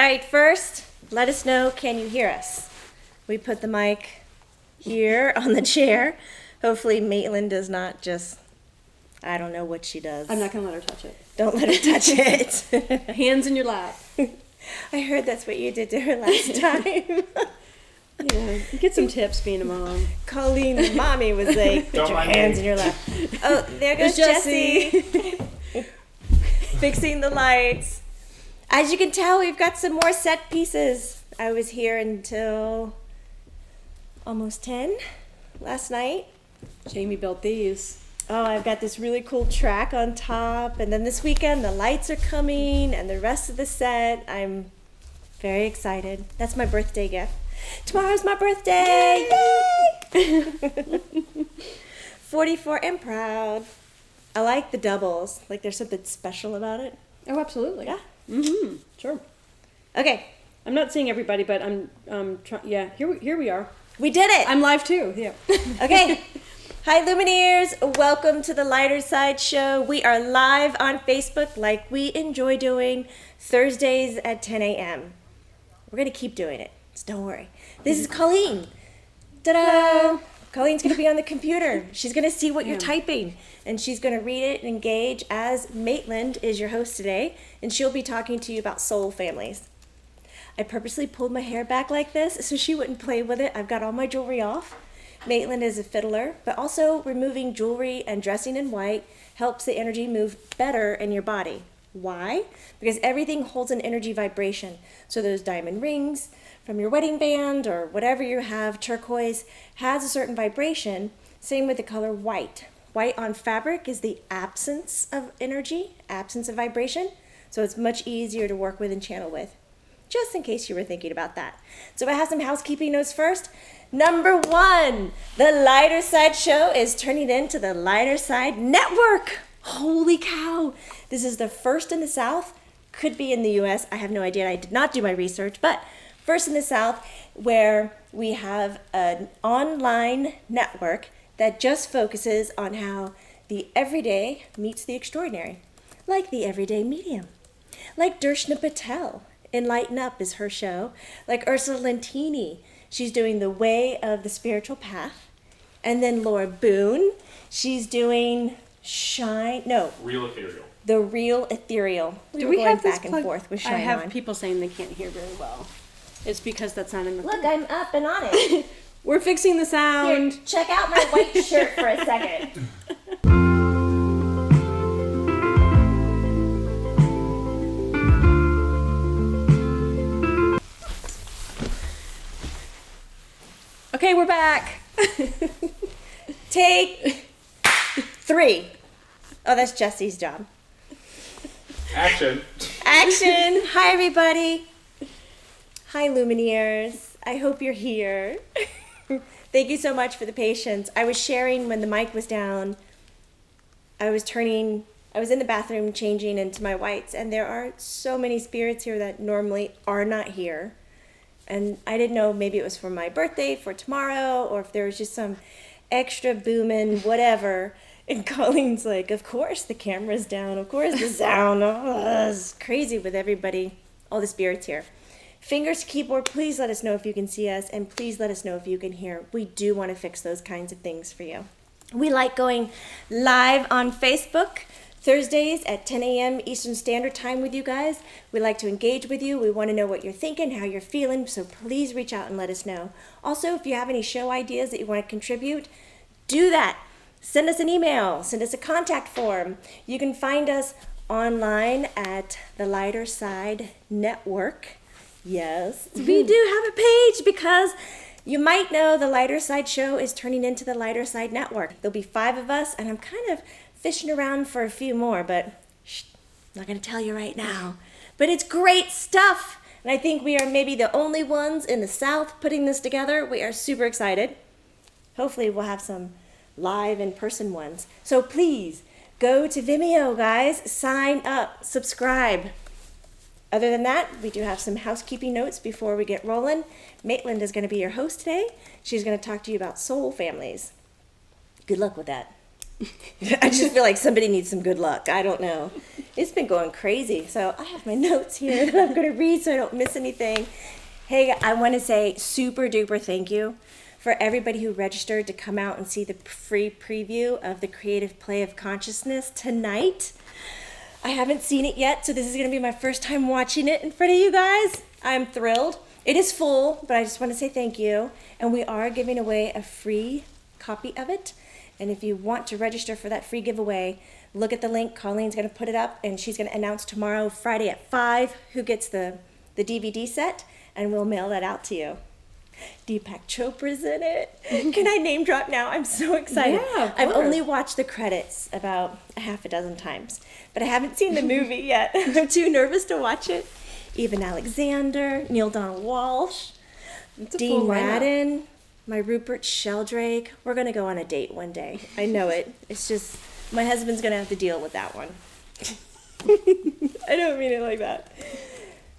right, first, let us know, can you hear us? We put the mic here on the chair. Hopefully Maitland does not just, I don't know what she does. I'm not going to let her touch it. Don't let her touch it. Hands in your lap. I heard that's what you did to her last time. Yeah, get some tips being a mom. Colleen, mommy, was like, put your hands in your lap. Oh, there goes Jessie. Fixing the lights. As you can tell, we've got some more set pieces. I was here until almost 10 last night. Jamie built these. Oh, I've got this really cool track on top, and then this weekend the lights are coming and the rest of the set. I'm very excited. That's my birthday gift. Tomorrow's my birthday! Yay! 44 and proud. I like the doubles. Like there's something special about it. Oh, absolutely. Yeah. Mm-hmm. Sure. Okay. I'm not seeing everybody, but I'm trying. Yeah, here we are. We did it! I'm live too. Yeah. Okay. Hi Lumineers, welcome to the Lighter Side Show. We are live on Facebook like we enjoy doing Thursdays at 10 a.m. We're going to keep doing it, so don't worry. This is Colleen. Ta-da! Colleen's going to be on the computer. She's going to see what you're typing, and she's going to read it and engage as Maitland is your host today, and she'll be talking to you about soul families. I purposely pulled my hair back like this so she wouldn't play with it. I've got all my jewelry off. Maitland is a fiddler, but also removing jewelry and dressing in white helps the energy move better in your body. Why? Because everything holds an energy vibration. So those diamond rings from your wedding band or whatever you have, turquoise, has a certain vibration. Same with the color white. White on fabric is the absence of energy, absence of vibration. So it's much easier to work with and channel with. Just in case you were thinking about that. So I have some housekeeping notes first. Number 1, the Lighter Side Show is turning into the Lighter Side Network. Holy cow. This is the first in the South, could be in the U.S. I have no idea. I did not do my research, but first in the South where we have an online network that just focuses on how the everyday meets the extraordinary, like the Everyday Medium, like Darshana Patel. Enlighten Up is her show. Like Ursula Lentini, she's doing The Way of the Spiritual Path. And then Laura Boone, she's doing Real Ethereal. The Real Ethereal. Do we have back and forth with Shine I have On. people saying they can't hear very well. It's because that's not in the... Look, I'm up and on it. We're fixing the sound. Here, check out my white shirt for a second. Okay, we're back. Take 3. Oh, that's Jesse's job. Action. Action. Hi, everybody. Hi, Lumineers. I hope you're here. Thank you so much for the patience. I was sharing when the mic was down. I was in the bathroom changing into my whites, and there are so many spirits here that normally are not here. And I didn't know, maybe it was for my birthday, for tomorrow, or if there was just some extra booming whatever. And Colleen's like, of course the camera's down, of course the sound. Oh, it's crazy with everybody, all the spirits here. Fingers to keyboard, please let us know if you can see us, and please let us know if you can hear. We do want to fix those kinds of things for you. We like going live on Facebook Thursdays at 10 a.m. Eastern Standard Time with you guys. We like to engage with you. We want to know what you're thinking, how you're feeling, so please reach out and let us know. Also, if you have any show ideas that you want to contribute, do that. Send us an email. Send us a contact form. You can find us online at the Lighter Side Network. Yes, we do have a page because you might know the Lighter Side Show is turning into the Lighter Side Network. There'll be 5 of us, and I'm kind of fishing around for a few more, but I'm not going to tell you right now. But it's great stuff, and I think we are maybe the only ones in the South putting this together. We are super excited. Hopefully we'll have some live in-person ones. So please, go to Vimeo, guys. Sign up. Subscribe. Other than that, we do have some housekeeping notes before we get rolling. Maitland is going to be your host today. She's going to talk to you about soul families. Good luck with that. I just feel like somebody needs some good luck. I don't know. It's been going crazy. So I have my notes here that I'm going to read so I don't miss anything. Hey, I want to say super duper thank you for everybody who registered to come out and see the free preview of the Creative Play of Consciousness tonight. I haven't seen it yet, so this is going to be my first time watching it in front of you guys. I'm thrilled. It is full, but I just want to say thank you. And we are giving away a free copy of it. And if you want to register for that free giveaway, look at the link. Colleen's going to put it up, and she's going to announce tomorrow, Friday at 5, who gets the DVD set, and we'll mail that out to you. Deepak Chopra's in it. Can I name drop now? I'm so excited. Yeah, of I've course. only watched the credits about a half a dozen times, but I haven't seen the movie yet. I'm too nervous to watch it. Even Alexander, Neil Donald Walsh, It's a Dean full lineup. Radin, my Rupert Sheldrake. We're going to go on a date one day. I know it. It's just, my husband's going to have to deal with that one. I don't mean it like that.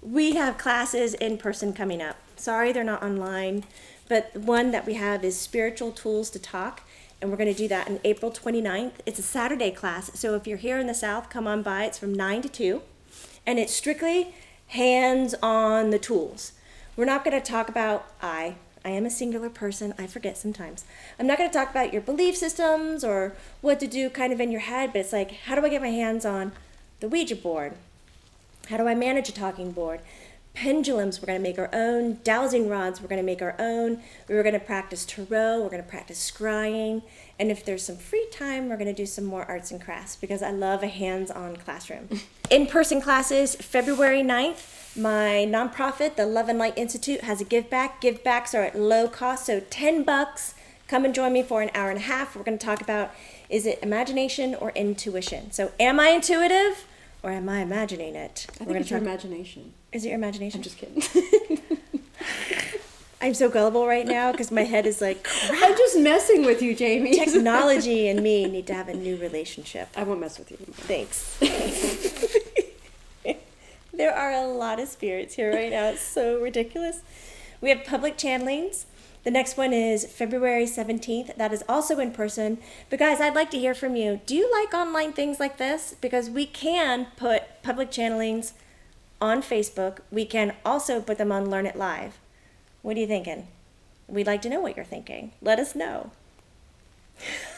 We have classes in person coming up. Sorry they're not online, but one that we have is Spiritual Tools to Talk, and we're going to do that on April 29th. It's a Saturday class, so if you're here in the South, come on by. It's from 9 to 2, and it's strictly hands on the tools. We're not going to talk about I am a singular person. I forget sometimes. I'm not going to talk about your belief systems or what to do kind of in your head, but it's like, how do I get my hands on the Ouija board? How do I manage a talking board? Pendulums, we're going to make our own. Dowsing rods, we're going to make our own. We were going to practice tarot. We're going to practice scrying. And if there's some free time, we're going to do some more arts and crafts because I love a hands-on classroom. In-person classes, February 9th, my nonprofit, the Love and Light Institute, has a give back. Give backs are at low cost, so $10. Come and join me for an hour and a half. We're going to talk about, is it imagination or intuition? So am I intuitive or am I imagining it? I think it's your imagination. Is it your imagination? I'm just kidding. I'm so gullible right now because my head is like, crap. I'm just messing with you, Jamie. Technology and me need to have a new relationship. I won't mess with you. Thanks. There are a lot of spirits here right now. It's so ridiculous. We have public channelings. The next one is February 17th. That is also in person. But guys, I'd like to hear from you. Do you like online things like this? Because we can put public channelings on Facebook. We can also put them on Learn It Live. What are you thinking? We'd like to know what you're thinking. Let us know.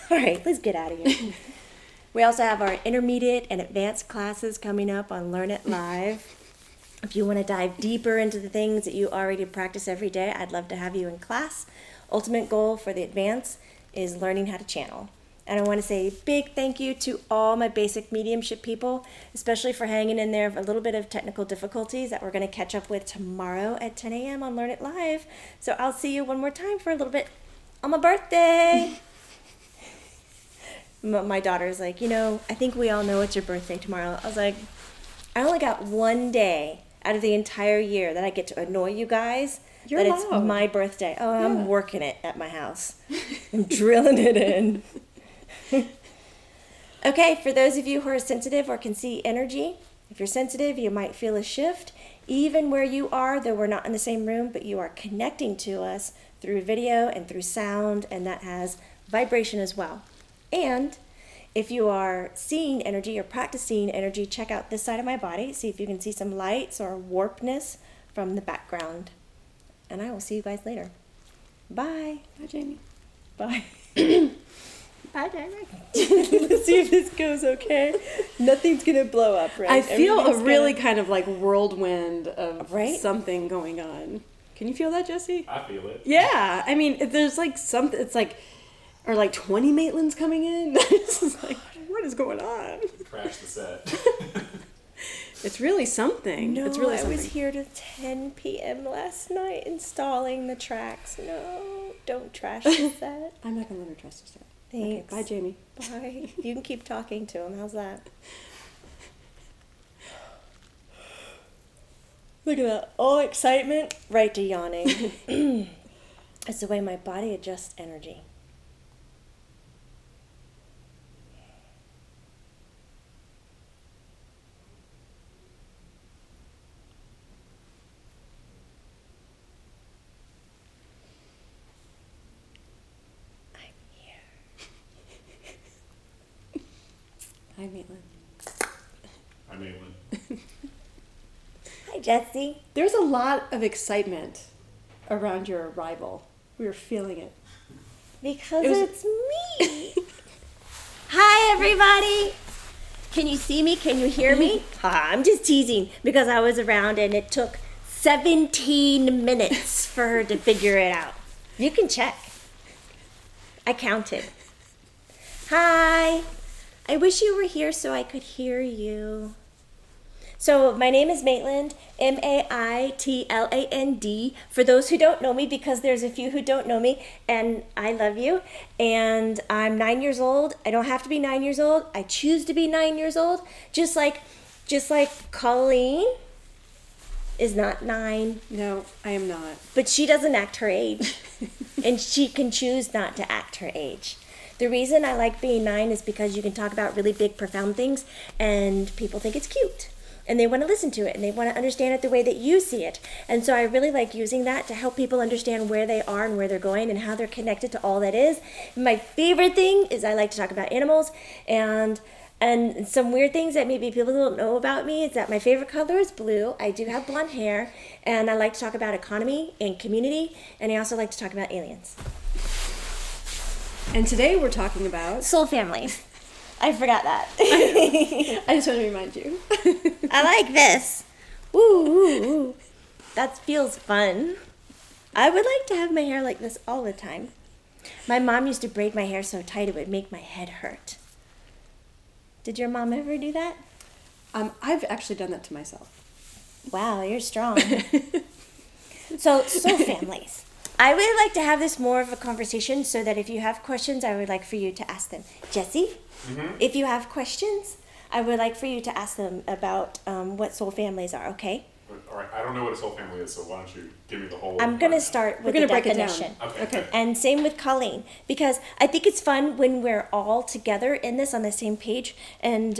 All right, let's get out of here. We also have our intermediate and advanced classes coming up on Learn It Live. If you want to dive deeper into the things that you already practice every day, I'd love to have you in class. Ultimate goal for the advance is learning how to channel. And I want to say a big thank you to all my basic mediumship people, especially for hanging in there with a little bit of technical difficulties that we're going to catch up with tomorrow at 10 a.m. on Learn It Live. So I'll see you one more time for a little bit on my birthday. My daughter's like, I think we all know it's your birthday tomorrow. I was like, I only got one day out of the entire year that I get to annoy you guys. You're that allowed. It's my birthday. Oh, Yeah. I'm working it at my house. I'm drilling it in. Okay, for those of you who are sensitive or can see energy, if you're sensitive, you might feel a shift. Even where you are, though we're not in the same room, but you are connecting to us through video and through sound, and that has vibration as well. And if you are seeing energy or practicing energy, check out this side of my body. See if you can see some lights or warpness from the background. And I will see you guys later. Bye. Bye, Jamie. Bye. Bye, Jamie. Let's see if this goes okay. Nothing's going to blow up, right? I feel a Everything's really gonna- kind of like whirlwind of Right? something going on. Can you feel that, Jesse? I feel it. Yeah. I mean, there's like something, it's like, or like 20 Maitlands coming in. It's just like, what is going on? Crash the set. It's really something. No, it's really I something. was here till 10 p.m. last night installing the tracks. No, don't trash the set. I'm not going to let her trust us that. Thanks. Okay, bye, Jamie. Bye. You can keep talking to him. How's that? Look at that. All excitement, right to yawning. It's the way my body adjusts energy. I'm here. Hi, Maitland. I'm Maitland. Hi, Jesse. There's a lot of excitement around your arrival. We were feeling it. Because it's me. Hi, everybody. Can you see me? Can you hear me? I'm just teasing because I was around and it took 17 minutes for her to figure it out. You can check. I counted. Hi. I wish you were here so I could hear you. So my name is Maitland, Maitland, for those who don't know me, because there's a few who don't know me, and I love you. And I'm 9 years old. I don't have to be 9 years old. I choose to be 9 years old, just like Colleen is not 9. No, I am not. But she doesn't act her age, and she can choose not to act her age. The reason I like being 9 is because you can talk about really big, profound things, and people think it's cute. And they want to listen to it, and they want to understand it the way that you see it. And so I really like using that to help people understand where they are and where they're going and how they're connected to all that is. My favorite thing is I like to talk about animals and some weird things that maybe people don't know about me is that my favorite color is blue. I do have blonde hair, and I like to talk about economy and community, and I also like to talk about aliens. And today we're talking about Soul families. I forgot that. I just want to remind you. I like this. Woo, woo, woo. That feels fun. I would like to have my hair like this all the time. My mom used to braid my hair so tight it would make my head hurt. Did your mom ever do that? I've actually done that to myself. Wow, you're strong. So families. I would like to have this more of a conversation so that if you have questions, I would like for you to ask them. Jesse, if you have questions, I would like for you to ask them about what soul families are, okay? All right, I don't know what a soul family is, so why don't you give me the whole... I'm going to start with the definition. Okay. And same with Colleen, because I think it's fun when we're all together in this on the same page. And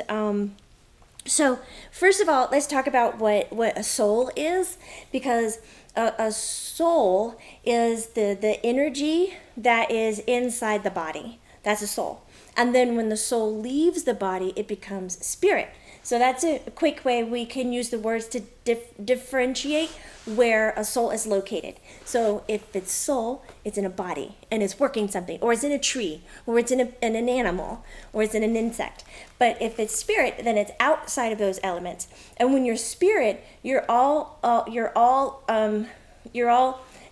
so first of all, let's talk about what a soul is, because a soul is the energy that is inside the body. That's a soul. And then when the soul leaves the body, it becomes spirit. So that's a quick way we can use the words to differentiate where a soul is located. So if it's soul, it's in a body and it's working something, or it's in a tree, or it's in an animal, or it's in an insect. But if it's spirit, then it's outside of those elements. And when you're spirit, you're all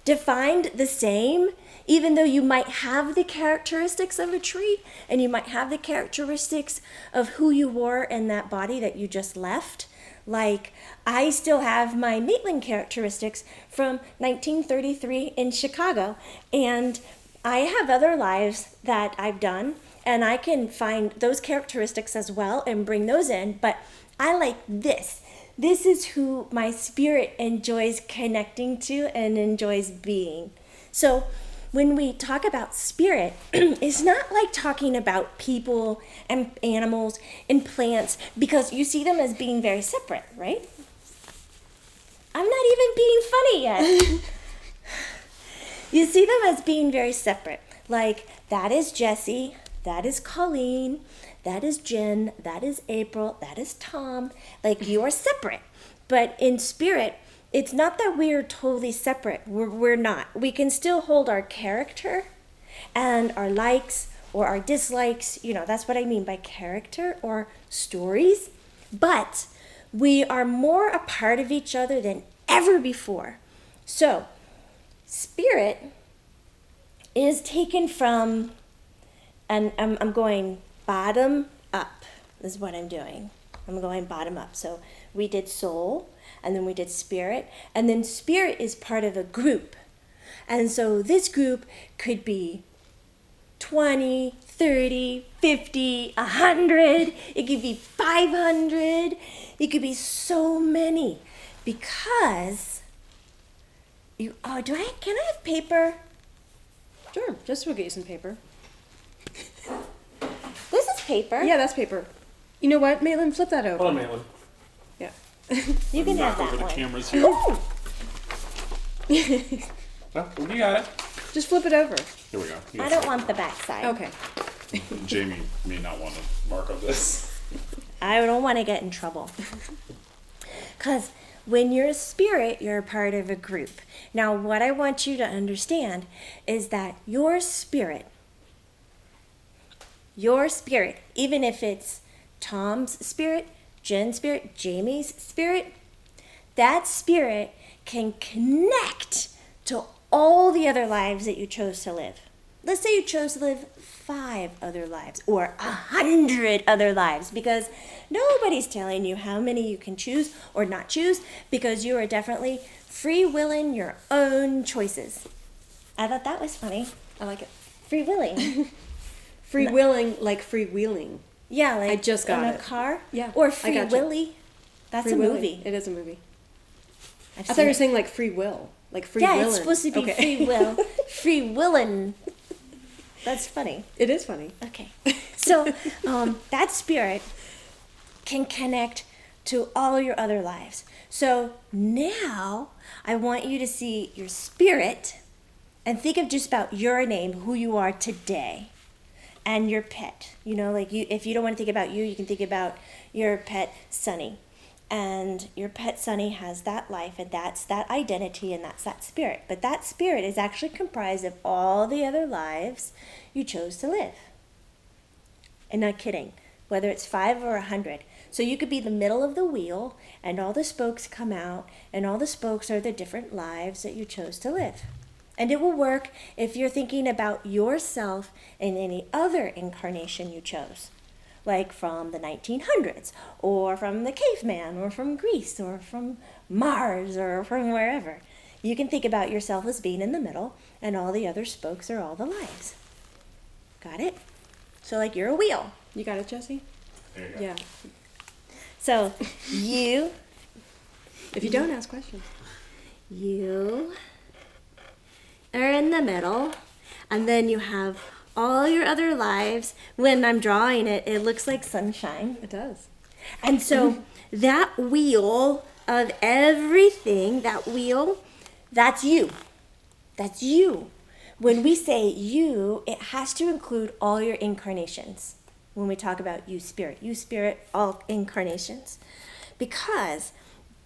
defined the same, even though you might have the characteristics of a tree and you might have the characteristics of who you were in that body that you just left. Like, I still have my Maitland characteristics from 1933 in Chicago, and I have other lives that I've done, and I can find those characteristics as well and bring those in, but I like this. This is who my spirit enjoys connecting to and enjoys being. So when we talk about spirit, it's not like talking about people and animals and plants, because you see them as being very separate, right? I'm not even being funny yet. You see them as being very separate. Like, that is Jessie, that is Colleen, that is Jen, that is April, that is Tom. Like, you are separate. But in spirit, it's not that we are totally separate. We're not. We can still hold our character and our likes or our dislikes. You know, that's what I mean by character or stories. But we are more a part of each other than ever before. So, spirit is taken from, and I'm going bottom up, is what I'm doing. I'm going bottom up. So we did soul, and then we did spirit, and then spirit is part of a group. And so this group could be 20, 30, 50, 100. It could be 500. It could be so many, because can I have paper? Sure, just we'll get you some paper. This is paper. Yeah, that's paper. You know what, Maitland? Flip that over. Hold on, Maitland. Yeah. You can have Knock over that the one. cameras here. Well, you got it. Just flip it over. Here we go. I don't want the back side. Okay. Jamie may not want to mark on this. I don't want to get in trouble. Because when you're a spirit, you're a part of a group. Now, what I want you to understand is that your spirit, even if it's Tom's spirit, Jen's spirit, Jamie's spirit, that spirit can connect to all the other lives that you chose to live. Let's say you chose to live 5 other lives or 100 other lives, because nobody's telling you how many you can choose or not choose, because you are definitely free willing your own choices. I thought that was funny. I like it. Free willing. Free willing, like freewheeling. Yeah, like I just got in a it. car. Yeah, Or I Free gotcha. Willy. That's Free a willing. movie. It is a movie. I've I thought seen you were it. saying like free will. Like free Yeah, willin'. it's supposed to be Okay. free will. Free willin'. That's funny. It is funny. Okay. So that spirit can connect to all your other lives. So now I want you to see your spirit and think of just about your name, who you are today, and your pet. You know, like if you don't want to think about you, you can think about your pet, Sunny. And your pet Sunny has that life, and that's that identity, and that's that spirit. But that spirit is actually comprised of all the other lives you chose to live. And not kidding, whether it's 5 or 100. So you could be the middle of the wheel, and all the spokes come out, and all the spokes are the different lives that you chose to live. And it will work if you're thinking about yourself in any other incarnation you chose, like from the 1900s, or from the caveman, or from Greece, or from Mars, or from wherever. You can think about yourself as being in the middle, and all the other spokes are all the lives. Got it? So like you're a wheel. You got it, Jesse? There you go. Yeah. So you If you don't ask questions. are in the middle, and then you have all your other lives. When I'm drawing it, it looks like sunshine. It does. And so that wheel of everything, that's you. That's you. When we say you, it has to include all your incarnations. When we talk about you spirit, all incarnations. Because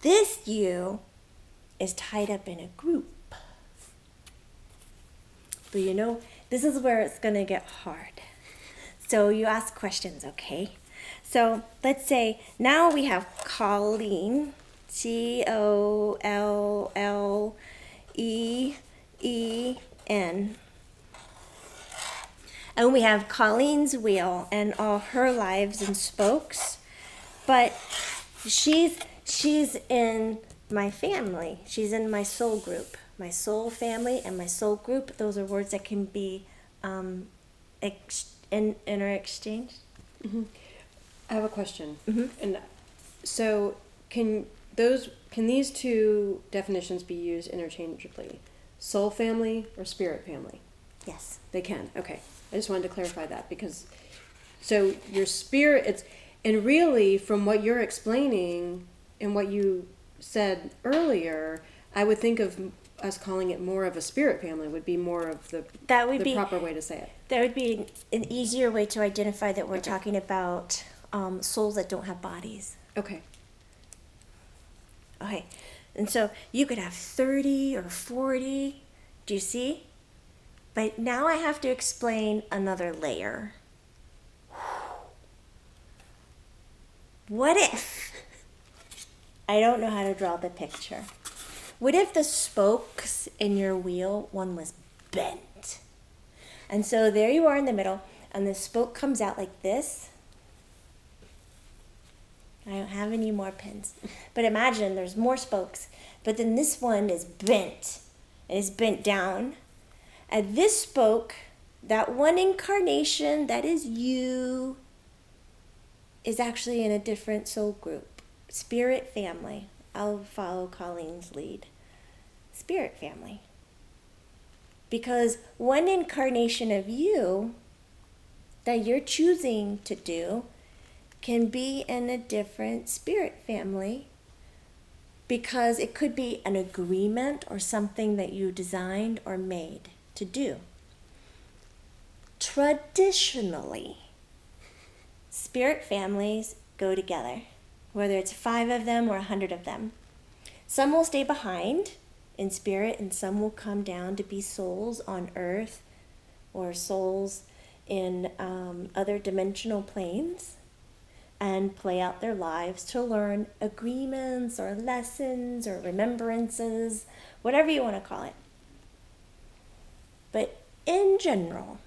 this you is tied up in a group. But you know, this is where it's going to get hard. So you ask questions, okay? So let's say now we have Colleen, Colleen. And we have Colleen's wheel and all her lives and spokes. But she's in my family. She's in my soul group. My soul family and my soul group, those are words that can be interexchanged. Mm-hmm. I have a question. Mm-hmm. And so can these two definitions be used interchangeably? Soul family or spirit family? Yes. They can. Okay. I just wanted to clarify that, because so your spirit, and really from what you're explaining and what you said earlier, I would think of us calling it more of a spirit family would be more of the proper way to say it. That would be an easier way to identify that we're talking about souls that don't have bodies. Okay. Okay. And so you could have 30 or 40. Do you see? But now I have to explain another layer. What if, I don't know how to draw the picture. What if the spokes in your wheel, one was bent? And so there you are in the middle, and the spoke comes out like this. I don't have any more pins. But imagine there's more spokes, but then this one is bent. It is bent down. And this spoke, that one incarnation that is you, is actually in a different soul group. Spirit family. I'll follow Colleen's lead. Spirit family. Because one incarnation of you that you're choosing to do can be in a different spirit family, because it could be an agreement or something that you designed or made to do. Traditionally, spirit families go together, whether it's 5 of them or 100 of them. Some will stay behind in spirit, and some will come down to be souls on earth or souls in other dimensional planes and play out their lives to learn agreements or lessons or remembrances, whatever you want to call it. But in general,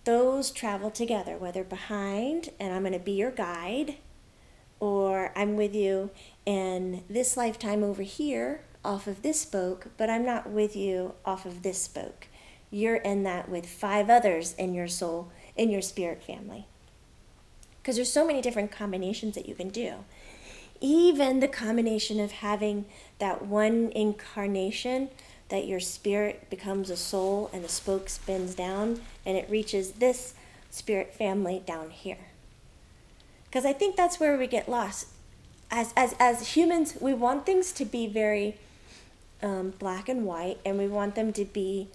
those travel together, whether behind, and I'm going to be your guide, or I'm with you in this lifetime over here off of this spoke, but I'm not with you off of this spoke. You're in that with 5 others in your soul, in your spirit family. Because there's so many different combinations that you can do. Even the combination of having that one incarnation, that your spirit becomes a soul and the spoke spins down and it reaches this spirit family down here. Because I think that's where we get lost. As humans, we want things to be very black and white, and we want them to be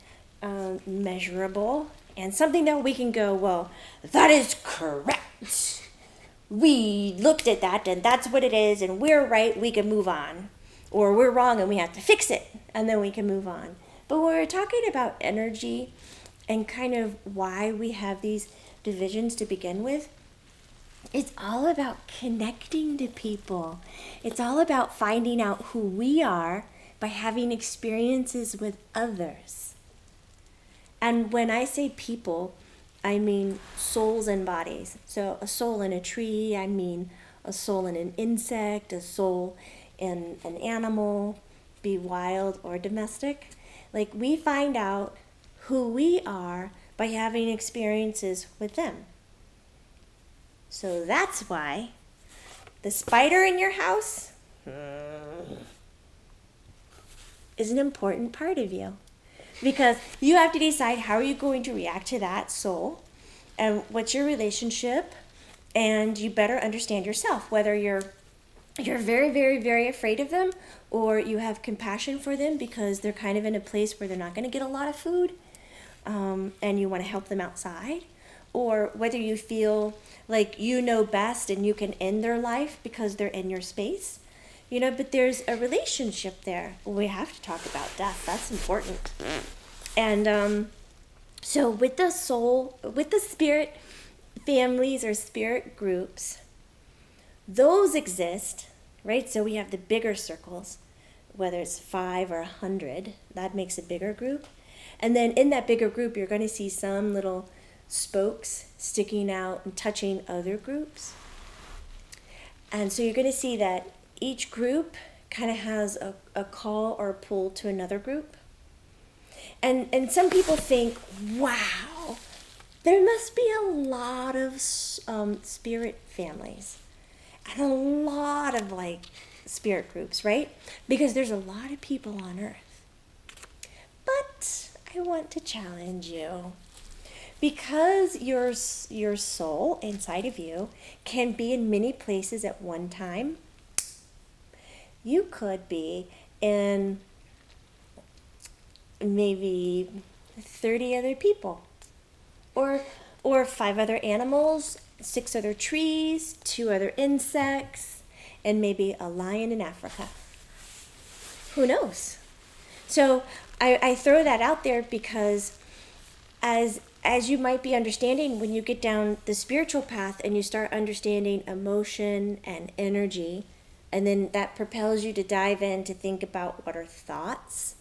measurable and something that we can go, well, that is correct. We looked at that and that's what it is, and we're right, we can move on. Or we're wrong and we have to fix it, and then we can move on. But when we're talking about energy and kind of why we have these divisions to begin with, it's all about connecting to people. It's all about finding out who we are by having experiences with others. And when I say people, I mean souls and bodies. So a soul in a tree, I mean a soul in an insect, a soul in an animal, be wild or domestic. Like, we find out who we are by having experiences with them. So that's why the spider in your house is an important part of you. Because you have to decide how are you going to react to that soul and what's your relationship, and you better understand yourself, whether you're very, very, very afraid of them, or you have compassion for them because they're kind of in a place where they're not going to get a lot of food, and you want to help them outside, or whether you feel like you know best and you can end their life because they're in your space. But there's a relationship there. We have to talk about death. That's important. And so with the soul, with the spirit families or spirit groups, those exist, right? So we have the bigger circles, whether it's 5 or 100, that makes a bigger group. And then in that bigger group, you're going to see some little spokes sticking out and touching other groups. And so you're going to see that each group kind of has a call or a pull to another group. And some people think, wow, there must be a lot of spirit families and a lot of spirit groups, right? Because there's a lot of people on earth. But I want to challenge you. Because your soul inside of you can be in many places at one time, you could be in maybe 30 other people, or 5 other animals, 6 other trees, 2 other insects, and maybe a lion in Africa. Who knows? So I throw that out there because as you might be understanding, when you get down the spiritual path and you start understanding emotion and energy, and then that propels you to dive in to think about what are thoughts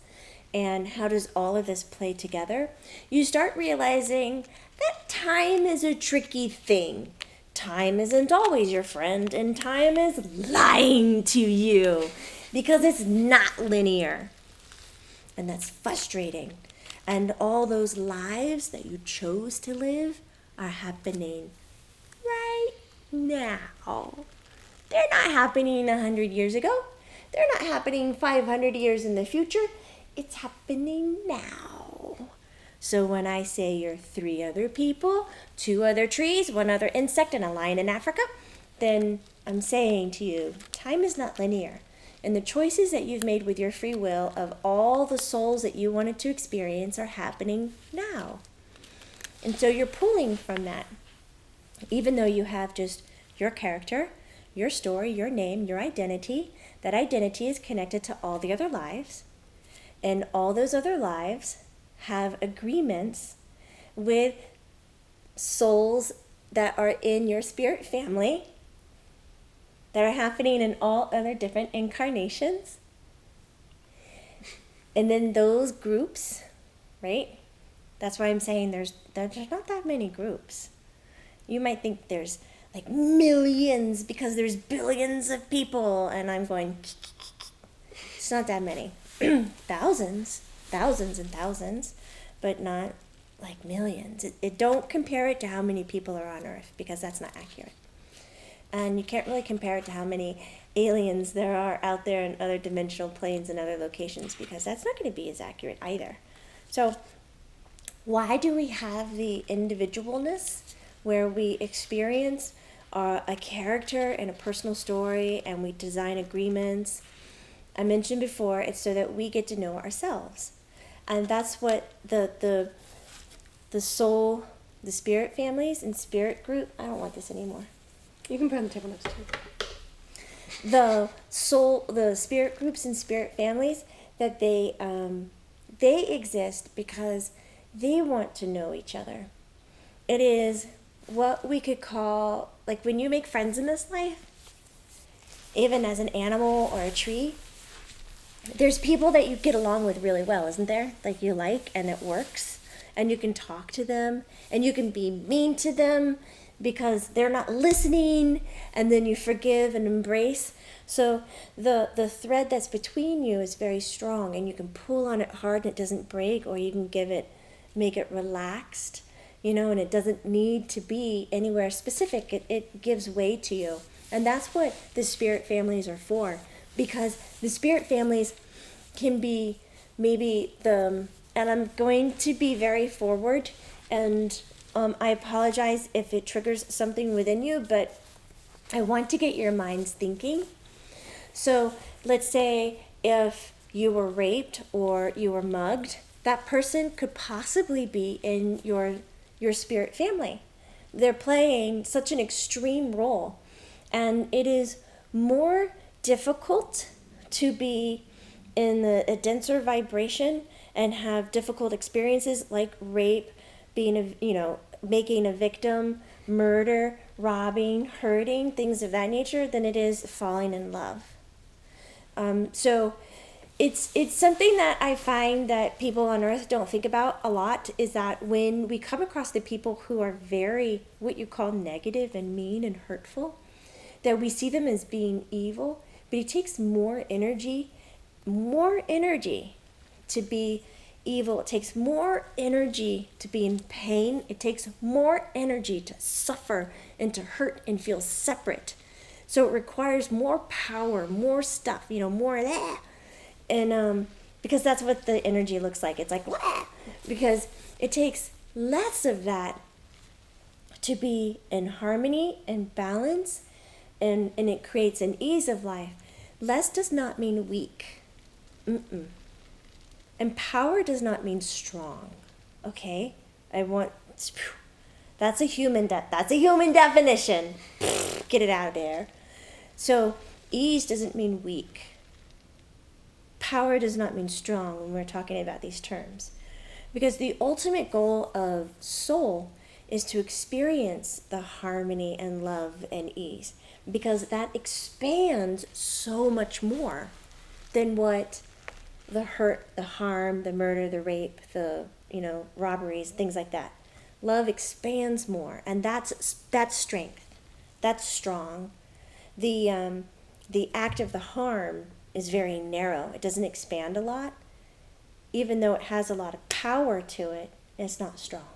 and how does all of this play together, you start realizing that time is a tricky thing. Time isn't always your friend, and time is lying to you because it's not linear. And that's frustrating. And all those lives that you chose to live are happening right now. They're not happening 100 years ago. They're not happening 500 years in the future. It's happening now. So when I say you're 3 other people, 2 other trees, 1 other insect, and a lion in Africa, then I'm saying to you, time is not linear. And the choices that you've made with your free will of all the souls that you wanted to experience are happening now. And so you're pulling from that. Even though you have just your character, your story, your name, your identity. That identity is connected to all the other lives. And all those other lives have agreements with souls that are in your spirit family that are happening in all other different incarnations. And then those groups, right? That's why I'm saying there's not that many groups. You might think there's like millions because there's billions of people, and I'm going, it's not that many. Thousands and thousands, but not like millions. Don't compare it to how many people are on Earth, because that's not accurate. And you can't really compare it to how many aliens there are out there in other dimensional planes and other locations, because that's not going to be as accurate either. So why do we have the individualness where we experience a character and a personal story, and we design agreements? I mentioned before, it's so that we get to know ourselves. And that's what the soul, the spirit families and spirit group, I don't want this anymore. You can put it on the table next to you. The soul, the spirit groups and spirit families, that they exist because they want to know each other. It is what we could call, like when you make friends in this life, even as an animal or a tree, there's people that you get along with really well, isn't there? Like you like, and it works, and you can talk to them, and you can be mean to them because they're not listening, and then you forgive and embrace. So the thread that's between you is very strong, and you can pull on it hard and it doesn't break, or you can make it relaxed, and it doesn't need to be anywhere specific. It gives way to you. And that's what the spirit families are for, because the spirit families can be maybe and I'm going to be very forward, and I apologize if it triggers something within you, but I want to get your minds thinking. So let's say if you were raped or you were mugged, that person could possibly be in your spirit family. They're playing such an extreme role, and it is more difficult to be in a denser vibration and have difficult experiences like rape, being making a victim, murder, robbing, hurting, things of that nature, than it is falling in love. So it's something that I find that people on Earth don't think about a lot, is that when we come across the people who are very, what you call negative and mean and hurtful, that we see them as being evil, but it takes more energy to be evil. It takes more energy to be in pain. It takes more energy to suffer and to hurt and feel separate. So it requires more power, more stuff, more of that. And because that's what the energy looks like. It's like, wah! Because it takes less of that to be in harmony and balance, and it creates an ease of life. Less does not mean weak. And power does not mean strong. Okay? That's a human definition. Get it out of there. So ease doesn't mean weak. Power does not mean strong when we're talking about these terms. Because the ultimate goal of soul is to experience the harmony and love and ease. Because that expands so much more than what the hurt, the harm, the murder, the rape, the robberies, things like that. Love expands more, and that's strength. That's strong. The act of the harm is very narrow. It doesn't expand a lot, even though it has a lot of power to it. It's not strong.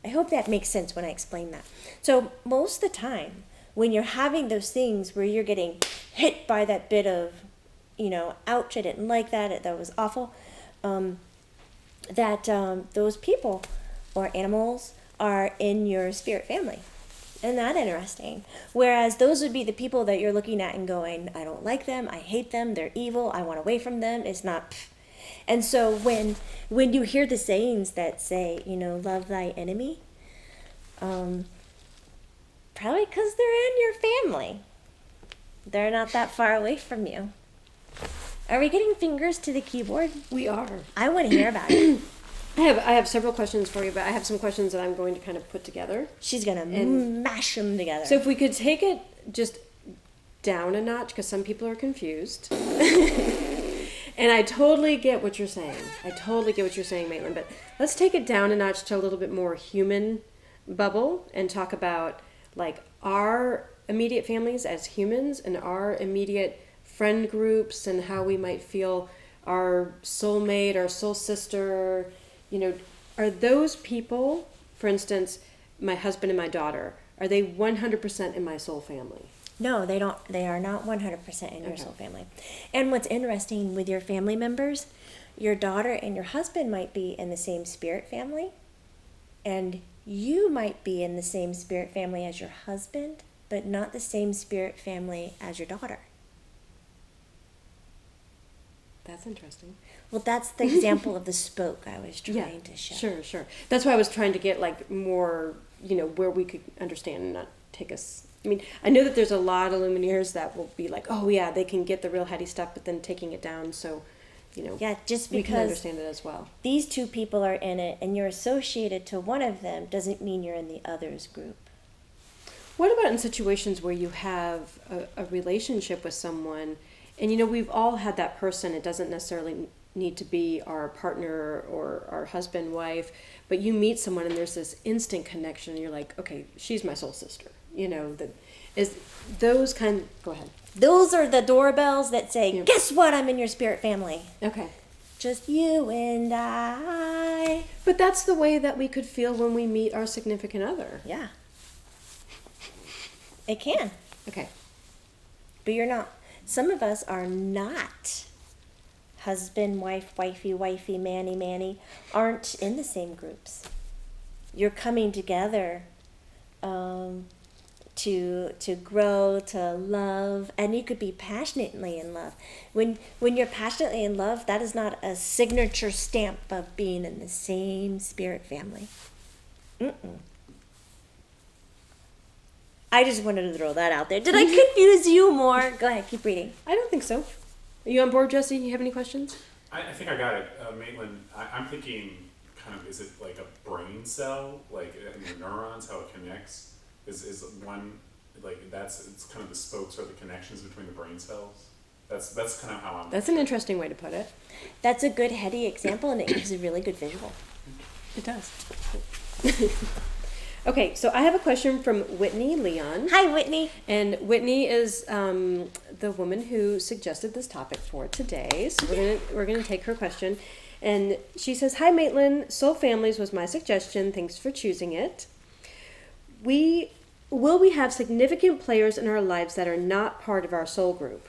I hope that makes sense when I explain that. So most of the time, when you're having those things where you're getting hit by that bit of, ouch, I didn't like that, that was awful, those people or animals are in your spirit family. Isn't that interesting? Whereas those would be the people that you're looking at and going, I don't like them, I hate them, they're evil, I want away from them. It's not. And so when you hear the sayings that say, love thy enemy, probably because they're in your family. They're not that far away from you. Are we getting fingers to the keyboard? We are. I want to hear about it. I have several questions for you, but I have some questions that I'm going to kind of put together. She's going to mash them together. So if we could take it just down a notch, because some people are confused. And I totally get what you're saying. I totally get what you're saying, Maitland. But let's take it down a notch to a little bit more human bubble and talk about like our immediate families as humans and our immediate friend groups and how we might feel our soulmate, our soul sister, are those people, for instance, my husband and my daughter, are they 100% in my soul family? No, they don't. They are not 100% in your soul family. And what's interesting with your family members, your daughter and your husband might be in the same spirit family, and you might be in the same spirit family as your husband, but not the same spirit family as your daughter. That's interesting. Well, that's the example of the spoke I was trying to show. Sure. That's why I was trying to get like more, where we could understand and not take us. I mean, I know that there's a lot of Lumineers that will be like, oh yeah, they can get the real heady stuff, but then taking it down so, yeah, just we can because understand it as well. these two people are in it and you're associated to one of them doesn't mean you're in the other's group. What about in situations where you have a relationship with someone and, we've all had that person, it doesn't necessarily need to be our partner or our husband, wife, but you meet someone and there's this instant connection and you're like, okay, she's my soul sister. That is those kind. Go ahead. Those are the doorbells that say, guess what? I'm in your spirit family. Okay. Just you and I. But that's the way that we could feel when we meet our significant other. Yeah. It can. Okay. But you're not. Some of us are not. Husband, wife, wifey, manny, aren't in the same groups. You're coming together to grow, to love, and you could be passionately in love. When you're passionately in love, that is not a signature stamp of being in the same spirit family. I just wanted to throw that out there. Did I confuse you more? Go ahead, keep reading. I don't think so. Are you on board, Jesse? You have any questions? I think I got it. Maitland, I'm thinking kind of, is it like a brain cell? Like in your neurons, how it connects? Is one, like it's kind of the spokes or the connections between the brain cells? That's kind of how I'm... That's an interesting way to put it. That's a good heady example, and it gives a really good visual. It does. Okay, so I have a question from Whitney Leon. Hi, Whitney. And Whitney is the woman who suggested this topic for today. So we're gonna take her question. And she says, "Hi, Maitland. Soul families was my suggestion. Thanks for choosing it. Will we have significant players in our lives that are not part of our soul group?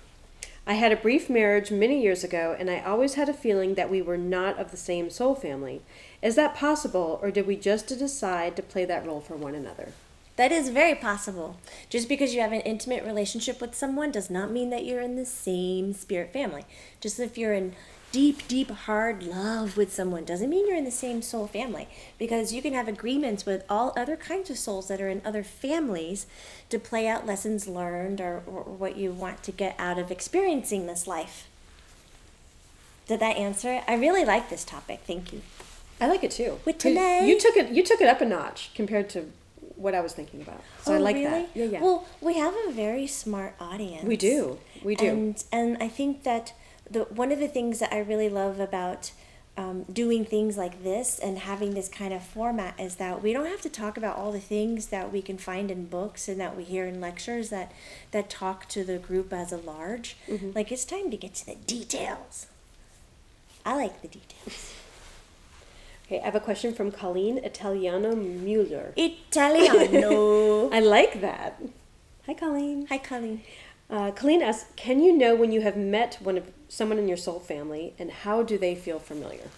I had a brief marriage many years ago, and I always had a feeling that we were not of the same soul family. Is that possible, or did we just decide to play that role for one another?" That is very possible. Just because you have an intimate relationship with someone does not mean that you're in the same spirit family. Just if you're in deep, hard love with someone doesn't mean you're in the same soul family. Because you can have agreements with all other kinds of souls that are in other families to play out lessons learned or what you want to get out of experiencing this life. Did that answer it? I really like this topic. Thank you. I like it too. With today. You took it up a notch compared to what I was thinking about. So I like really? that. Yeah. Well, we have a very smart audience. We do. And I think that one of the things that I really love about doing things like this and having this kind of format is that we don't have to talk about all the things that we can find in books and that we hear in lectures that talk to the group as a large. Mm-hmm. Like, it's time to get to the details. I like the details. Okay, I have a question from Colleen Italiano Mueller. Italiano. I like that. Hi, Colleen. Hi, Colleen. Colleen asks, can you know when you have met someone in your soul family, and how do they feel familiar?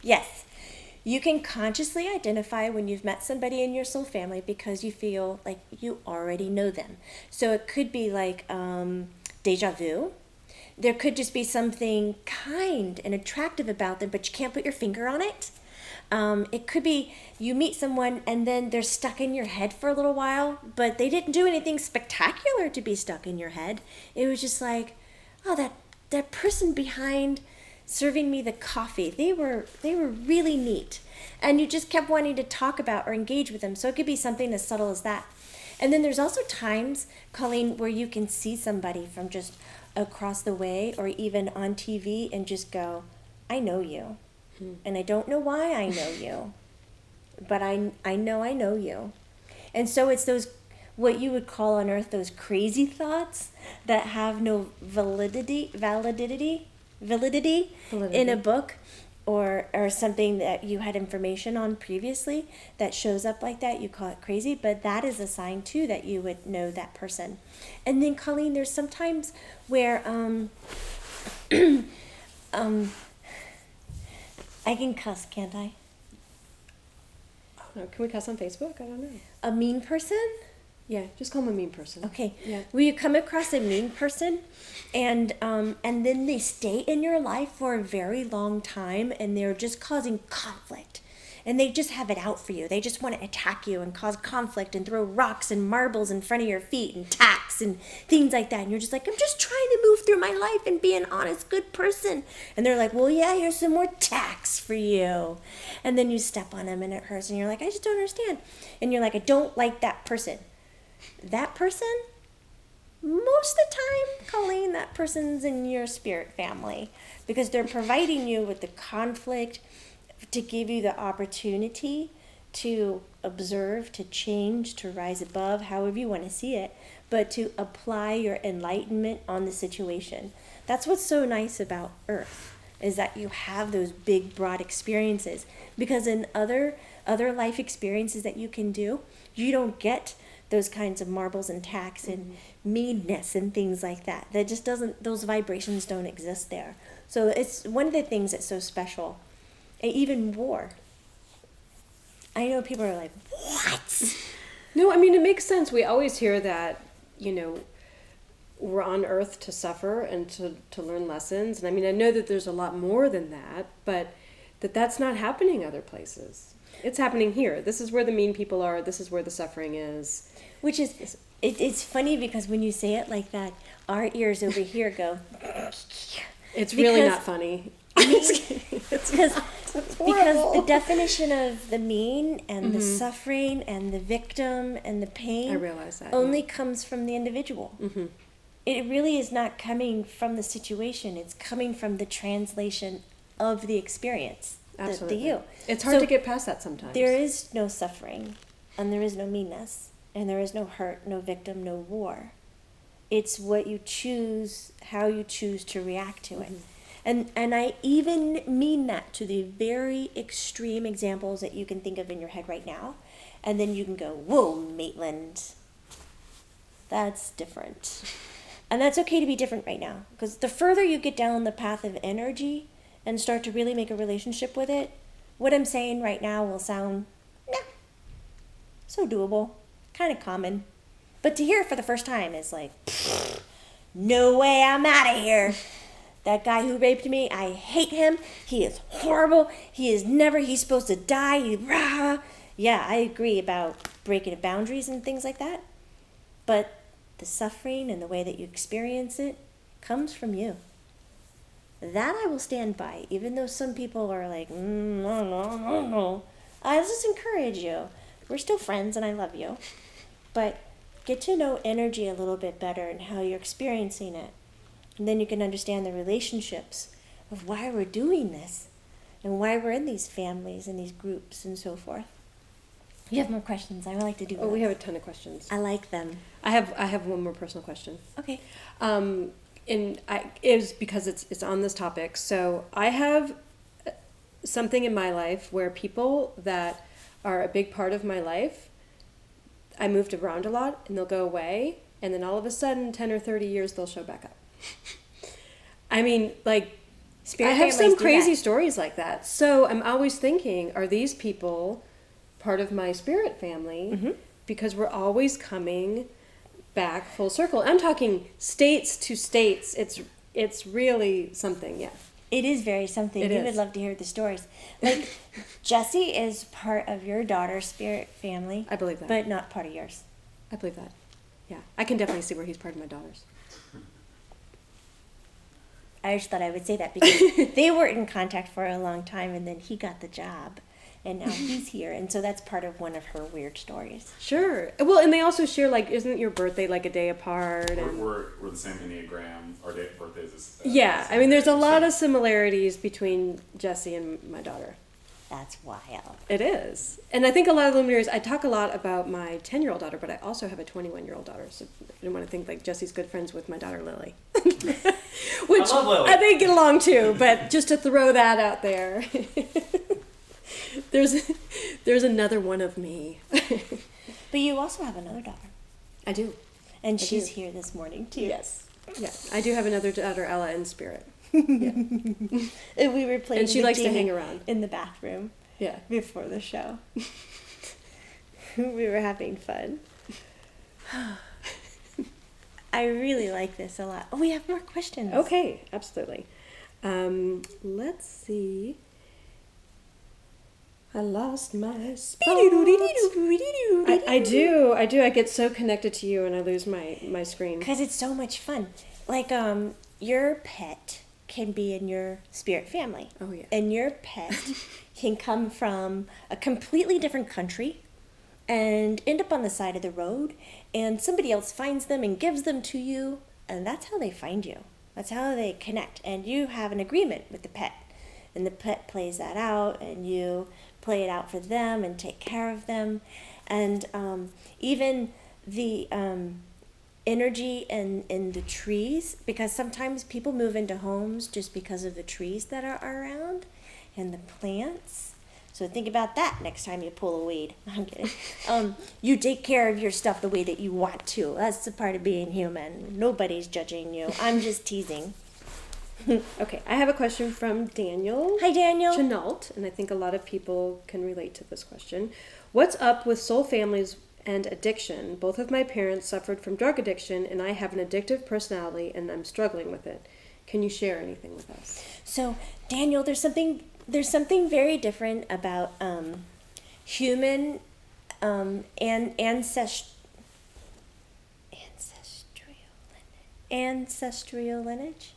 Yes. You can consciously identify when you've met somebody in your soul family because you feel like you already know them. So it could be like deja vu. There could just be something kind and attractive about them, but you can't put your finger on it. It could be you meet someone and then they're stuck in your head for a little while, but they didn't do anything spectacular to be stuck in your head. It was just like, oh, that person behind serving me the coffee, they were really neat. And you just kept wanting to talk about or engage with them. So it could be something as subtle as that. And then there's also times, Colleen, where you can see somebody from just across the way or even on TV and just go, I know you. And I don't know why I know you, but I know you. And so it's those, what you would call on earth, those crazy thoughts that have no validity in a book or something that you had information on previously that shows up like that. You call it crazy, but that is a sign too that you would know that person. And then Colleen, there's sometimes where I can cuss, can't I? Oh, no. Can we cuss on Facebook? I don't know. A mean person? Yeah, just call them a mean person. Okay. Yeah. Will you come across a mean person and then they stay in your life for a very long time and they're just causing conflict. And they just have it out for you. They just want to attack you and cause conflict and throw rocks and marbles in front of your feet and tacks and things like that. And you're just like, I'm just trying to move through my life and be an honest, good person. And they're like, well, yeah, here's some more tacks for you. And then you step on them and it hurts. And you're like, I just don't understand. And you're like, I don't like that person. That person, most of the time, Colleen, that person's in your spirit family because they're providing you with the conflict to give you the opportunity to observe, to change, to rise above, however you want to see it, but to apply your enlightenment on the situation. That's what's so nice about Earth, is that you have those big, broad experiences. Because in other life experiences that you can do, you don't get those kinds of marbles and tacks and meanness and things like that. That just doesn't, those vibrations don't exist there. So it's one of the things that's so special. And even war. I know people are like, what? No, I mean, it makes sense. We always hear that, we're on earth to suffer and to learn lessons. And I mean, I know that there's a lot more than that, but that's not happening other places. It's happening here. This is where the mean people are. This is where the suffering is. Which is, it's funny because when you say it like that, our ears over here go. It's really not funny. Because the definition of the mean and the suffering and the victim and the pain I realize that, only comes from the individual. Mm-hmm. It really is not coming from the situation. It's coming from the translation of the experience. Absolutely. The you. It's hard to get past that sometimes. There is no suffering and there is no meanness and there is no hurt, no victim, no war. It's what you choose, how you choose to react to it. And I even mean that to the very extreme examples that you can think of in your head right now. And then you can go, whoa, Maitland, that's different. And that's okay to be different right now. Because the further you get down the path of energy and start to really make a relationship with it, what I'm saying right now will sound, so doable, kind of common. But to hear it for the first time is like, no way, I'm out of here. That guy who raped me, I hate him. He is horrible. He's supposed to die. Yeah, I agree about breaking of boundaries and things like that. But the suffering and the way that you experience it comes from you. That I will stand by, even though some people are like, no. I just encourage you. We're still friends and I love you. But get to know energy a little bit better and how you're experiencing it. And then you can understand the relationships of why we're doing this and why we're in these families and these groups and so forth. You have more questions. I would like to do we have a ton of questions. I like them. I have one more personal question. Okay. And it is because it's on this topic. So I have something in my life where people that are a big part of my life, I moved around a lot and they'll go away. And then all of a sudden, 10 or 30 years, they'll show back up. I mean, like, I have some crazy stories like that. So I'm always thinking, are these people part of my spirit family? Mm-hmm. Because we're always coming back full circle. I'm talking states to states. It's really something, yeah. It is very something. It You is. would love to hear the stories. Like, Jesse is part of your daughter's spirit family. I believe that. But not part of yours. I believe that. Yeah, I can definitely see where he's part of my daughter's. I just thought I would say that because they were in contact for a long time, and then he got the job, and now he's here, and so that's part of one of her weird stories. Sure. Well, and they also share, like, isn't your birthday like a day apart? And We're the same Enneagram. Our birthdays is. yeah, I mean, there's a lot of similarities between Jesse and my daughter. That's wild. It is. And I think a lot of luminaries, I talk a lot about my 10-year-old daughter, but I also have a 21-year-old daughter. So I didn't want to think like Jesse's good friends with my daughter Lily. Which I love Lily. they get along too, but just to throw that out there. There's another one of me. But you also have another daughter, I do. and I she's do. here this morning too. Yes. Yeah. I do have another daughter, Ella, in spirit. And we were playing. And she with likes to Jamie hang around. in the bathroom Yeah. before the show. We were having fun. I really like this a lot. Oh, we have more questions. Okay, absolutely. Let's see. I lost my spot. I do. I get so connected to you and I lose my screen. Because it's so much fun. Like, your pet can be in your spirit family. Oh, yeah. And your pet can come from a completely different country and end up on the side of the road, and somebody else finds them and gives them to you, and that's how they find you. That's how they connect. And you have an agreement with the pet, and the pet plays that out, and you play it out for them and take care of them. And even the energy in the trees, because sometimes people move into homes just because of the trees that are around and the plants. So think about that next time you pull a weed. I'm kidding. You take care of your stuff the way that you want to. That's the part of being human. Nobody's judging you. I'm just teasing. Okay, I have a question from Daniel. Hi, Daniel. Chenault, and I think a lot of people can relate to this question. What's up with soul families and addiction? Both of my parents suffered from drug addiction, and I have an addictive personality, and I'm struggling with it. Can you share anything with us? So, Daniel, there's something very different about human and ancestral lineage.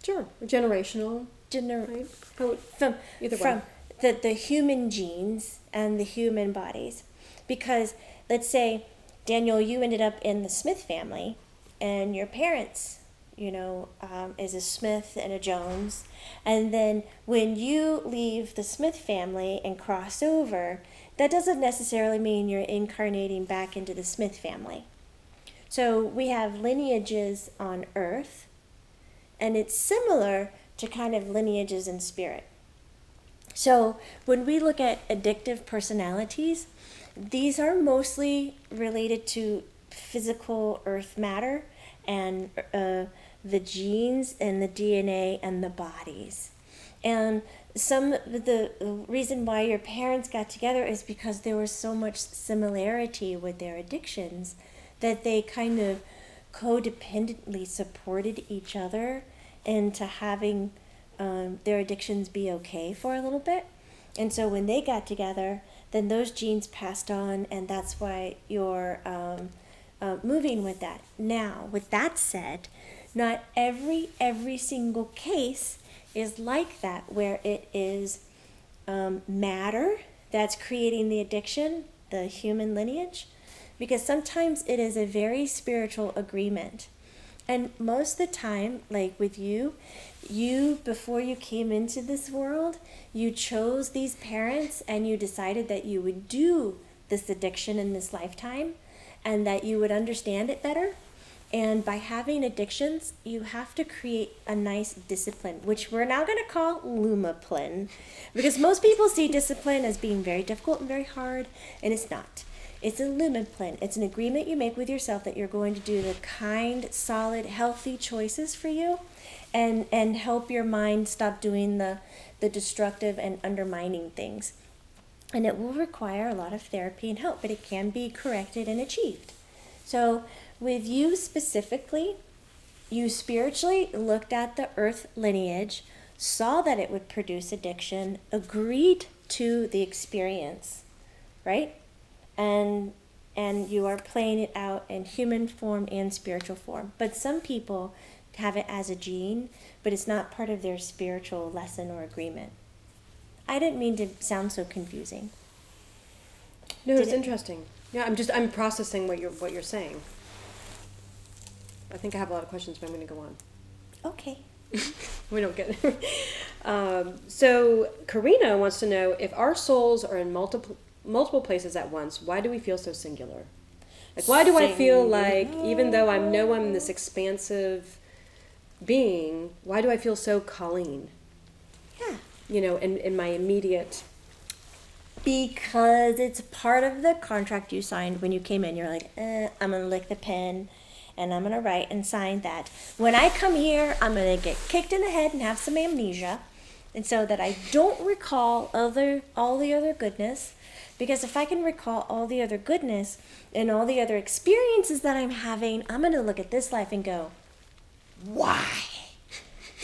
Sure. Generational. Right? Oh, From Either way. from the human genes and the human bodies, because let's say, Daniel, you ended up in the Smith family, and your parents, is a Smith and a Jones, and then when you leave the Smith family and cross over, that doesn't necessarily mean you're incarnating back into the Smith family. So we have lineages on Earth, and it's similar to kind of lineages in spirit. So when we look at addictive personalities, these are mostly related to physical earth matter and the genes and the DNA and the bodies. And some of the reason why your parents got together is because there was so much similarity with their addictions that they kind of codependently supported each other into having their addictions be okay for a little bit. And so when they got together, then those genes passed on, and that's why you're moving with that. Now, with that said, not every single case is like that, where it is matter that's creating the addiction, the human lineage, because sometimes it is a very spiritual agreement. And most of the time, like with you, before you came into this world, you chose these parents and you decided that you would do this addiction in this lifetime and that you would understand it better. And by having addictions, you have to create a nice discipline, which we're now going to call lumaplan, because most people see discipline as being very difficult and very hard, and it's not. It's a lumaplan. It's an agreement you make with yourself that you're going to do the kind, solid, healthy choices for you, and help your mind stop doing the destructive and undermining things. And it will require a lot of therapy and help, but it can be corrected and achieved. So with you specifically, you spiritually looked at the earth lineage, saw that it would produce addiction, agreed to the experience, right? And you are playing it out in human form and spiritual form. But some people have it as a gene, but it's not part of their spiritual lesson or agreement. I didn't mean to sound so confusing. No, Did it's it- interesting. Yeah, I'm processing what you're saying. I think I have a lot of questions, but I'm going to go on. Okay. We don't get it. So Karina wants to know, if our souls are in multiple places at once, why do we feel so singular? Like, why do I feel like, even though I'm this expansive being, why do I feel so Colleen? Yeah. You know, in my immediate... Because it's part of the contract you signed when you came in. You're like, I'm going to lick the pen and I'm going to write and sign that. When I come here, I'm going to get kicked in the head and have some amnesia. And so that I don't recall all the other goodness. Because if I can recall all the other goodness and all the other experiences that I'm having, I'm going to look at this life and go, why?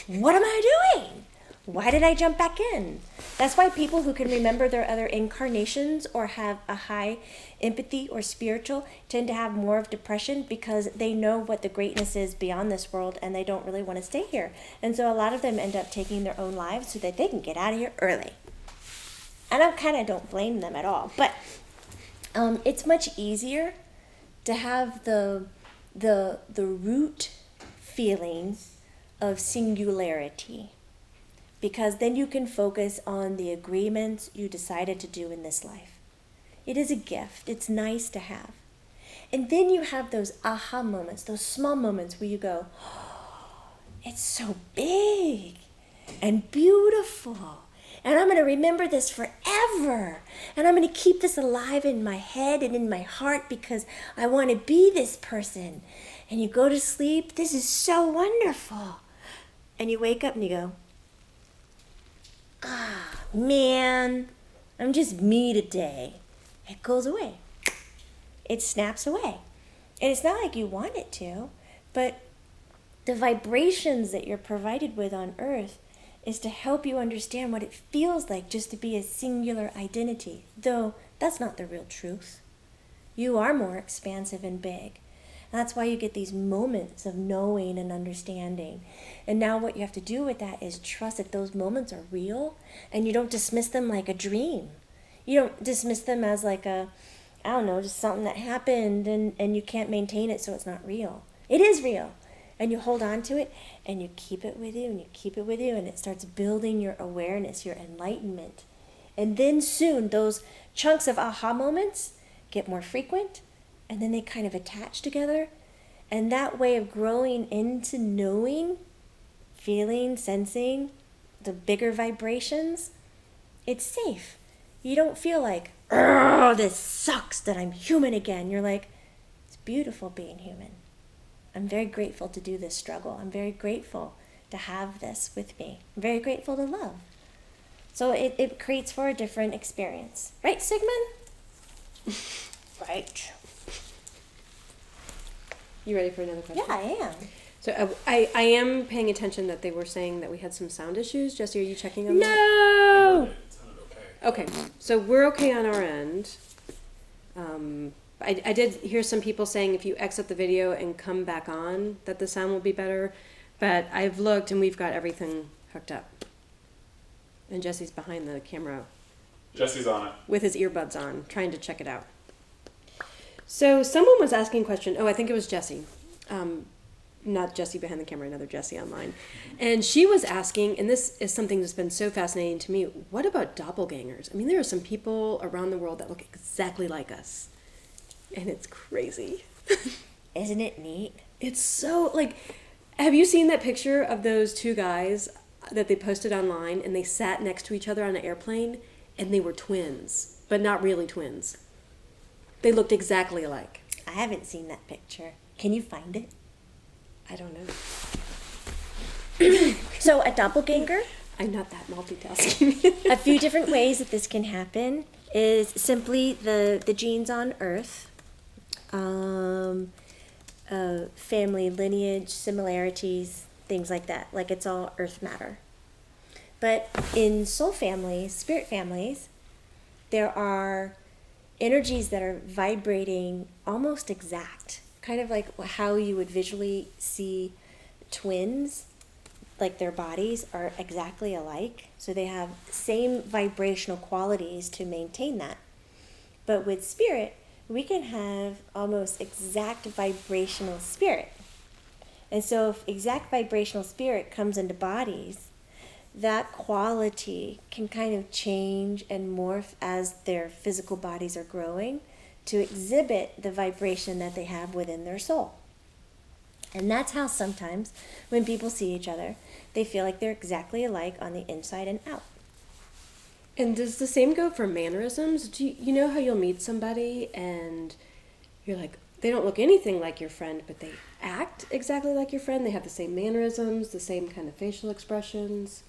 What am I doing? Why did I jump back in? That's why people who can remember their other incarnations or have a high empathy or spiritual tend to have more of depression, because they know what the greatness is beyond this world and they don't really want to stay here. And so a lot of them end up taking their own lives so that they can get out of here early. And I kind of don't blame them at all. But it's much easier to have the root feeling of singularity, because then you can focus on the agreements you decided to do in this life. It is a gift. It's nice to have. And then you have those aha moments, those small moments where you go, oh, it's so big and beautiful. And I'm going to remember this forever. And I'm going to keep this alive in my head and in my heart because I want to be this person. And you go to sleep. This is so wonderful. And you wake up and you go, ah, man, I'm just me today. It goes away. It snaps away. And it's not like you want it to, but the vibrations that you're provided with on earth is to help you understand what it feels like just to be a singular identity, though that's not the real truth. You are more expansive and big. And that's why you get these moments of knowing and understanding. And now what you have to do with that is trust that those moments are real, and you don't dismiss them like a dream. You don't dismiss them as like a, I don't know, just something that happened and you can't maintain it, so it's not real. It is real. And you hold on to it, and you keep it with you, and you keep it with you, and it starts building your awareness, your enlightenment. And then soon, those chunks of aha moments get more frequent, and then they kind of attach together. And that way of growing into knowing, feeling, sensing the bigger vibrations, it's safe. You don't feel like, oh, this sucks that I'm human again. You're like, it's beautiful being human. I'm very grateful to do this struggle. I'm very grateful to have this with me. I'm very grateful to love. So it creates for a different experience. Right, Sigmund? Right. You ready for another question? Yeah, I am. So I am paying attention that they were saying that we had some sound issues. Jesse, are you checking on that? No! It sounded okay. Okay, so we're okay on our end. I did hear some people saying if you exit the video and come back on, that the sound will be better. But I've looked and we've got everything hooked up. And Jesse's behind the camera Jesse's on it. with his earbuds on, trying to check it out. So someone was asking a question. Oh, I think it was Jesse. Not Jesse behind the camera, another Jesse online. And she was asking, and this is something that's been so fascinating to me, what about doppelgangers? I mean, there are some people around the world that look exactly like us. And it's crazy. Isn't it neat? It's so, like, have you seen that picture of those two guys that they posted online, and they sat next to each other on an airplane, and they were twins, but not really twins. They looked exactly alike. I haven't seen that picture. Can you find it? I don't know. So a doppelganger, I'm not that multitasking. a few different ways that this can happen is simply the genes on Earth, family lineage, similarities, things like that. Like it's all Earth matter. But in soul families, spirit families, there are energies that are vibrating almost exact, kind of like how you would visually see twins, like their bodies are exactly alike. So they have same vibrational qualities to maintain that. But with spirit, we can have almost exact vibrational spirit. And so if exact vibrational spirit comes into bodies, that quality can kind of change and morph as their physical bodies are growing to exhibit the vibration that they have within their soul. And that's how sometimes when people see each other, they feel like they're exactly alike on the inside and out. And does the same go for mannerisms? Do you know how you'll meet somebody and you're like, they don't look anything like your friend, but they act exactly like your friend? They have the same mannerisms, the same kind of facial expressions.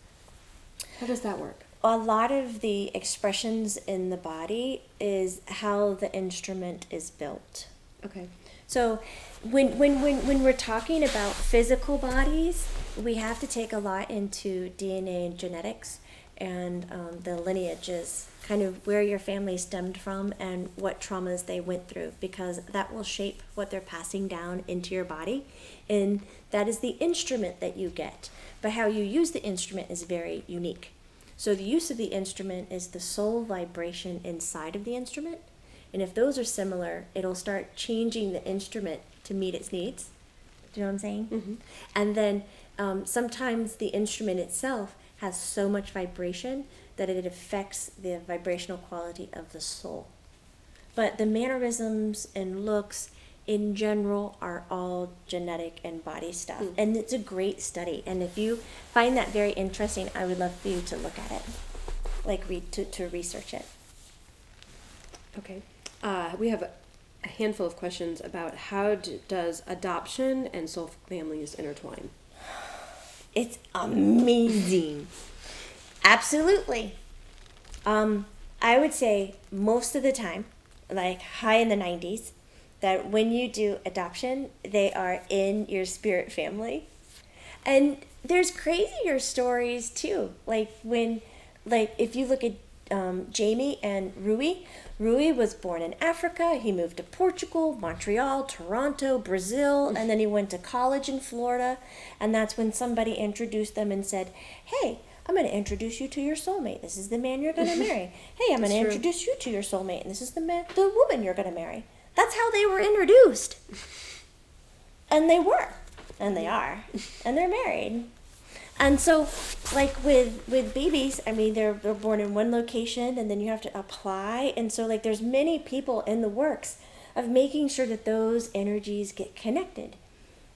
How does that work? A lot of the expressions in the body is how the instrument is built. Okay. So when we're talking about physical bodies, we have to take a lot into DNA and genetics and the lineages, kind of where your family stemmed from and what traumas they went through, because that will shape what they're passing down into your body. And that is the instrument that you get. But how you use the instrument is very unique. So the use of the instrument is the soul vibration inside of the instrument. And if those are similar, it'll start changing the instrument to meet its needs. Do you know what I'm saying? Mm-hmm. And then sometimes the instrument itself has so much vibration that it affects the vibrational quality of the soul. But the mannerisms and looks in general are all genetic and body stuff. And it's a great study. And if you find that very interesting, I would love for you to look at it, like to research it. Okay. We have a handful of questions about how does adoption and soul families intertwine? It's amazing. Absolutely. I would say most of the time, like high in the 90s, that when you do adoption, they are in your spirit family. And there's crazier stories too. Like if you look at Jamie and Rui was born in Africa. He moved to Portugal, Montreal, Toronto, Brazil, and then he went to college in Florida. And that's when somebody introduced them and said, hey, I'm going to introduce you to your soulmate. This is the man you're going to marry. Hey, I'm going to introduce you to your soulmate, and this is the woman you're going to marry. That's how they were introduced. And they were. And they are. And they're married. And so, like with babies, I mean, they're born in one location, and then you have to apply. And so, like, there's many people in the works of making sure that those energies get connected.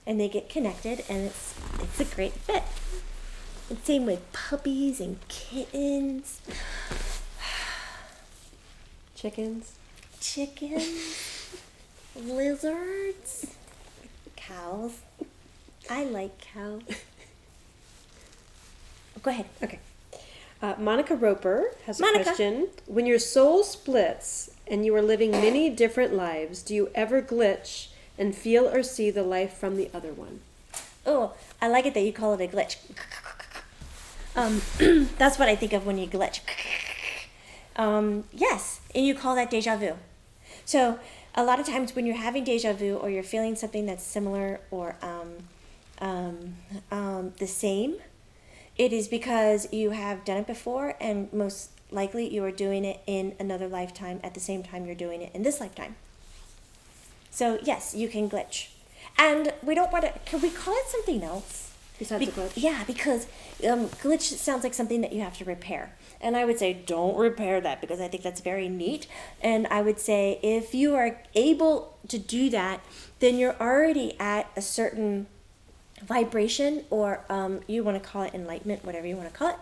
And they get connected, and it's a great fit. And same with puppies and kittens. Chickens? Lizards, cows. I like cows. Go ahead. Okay. Monica Roper has a question. When your soul splits and you are living many different lives, do you ever glitch and feel or see the life from the other one? Oh, I like it that you call it a glitch. That's what I think of when you glitch. Yes, and you call that deja vu. So a lot of times when you're having deja vu or you're feeling something that's similar or the same, it is because you have done it before, and most likely you are doing it in another lifetime at the same time you're doing it in this lifetime. So yes, you can glitch. And we don't want to, can we call it something else? Besides a glitch? Yeah, because glitch sounds like something that you have to repair. And I would say don't repair that, because I think that's very neat. And I would say if you are able to do that, then you're already at a certain vibration, or you want to call it enlightenment, whatever you want to call it,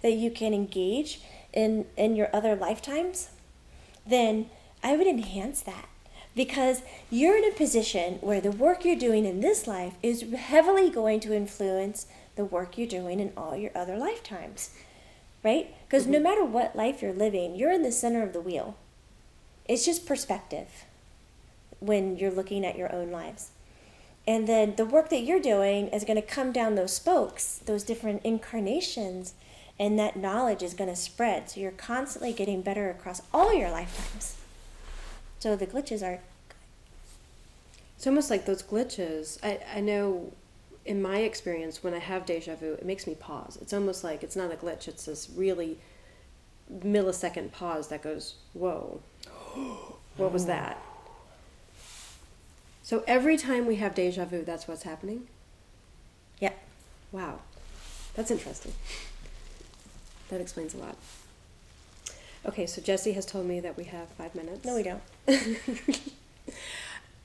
that you can engage in your other lifetimes. Then I would enhance that. Because you're in a position where the work you're doing in this life is heavily going to influence the work you're doing in all your other lifetimes, right? Because no matter what life you're living, you're in the center of the wheel. It's just perspective when you're looking at your own lives. And then the work that you're doing is going to come down those spokes, those different incarnations, And that knowledge is going to spread. So you're constantly getting better across all your lifetimes. So the glitches are... It's almost like those glitches. I know in my experience, when I have deja vu, it makes me pause. It's almost like it's not a glitch. It's this really millisecond pause that goes, whoa, what was that? So every time we have deja vu, that's what's happening? Yep. Wow. That's interesting. That explains a lot. Okay, so Jessie has told me that we have 5 minutes. No, we don't.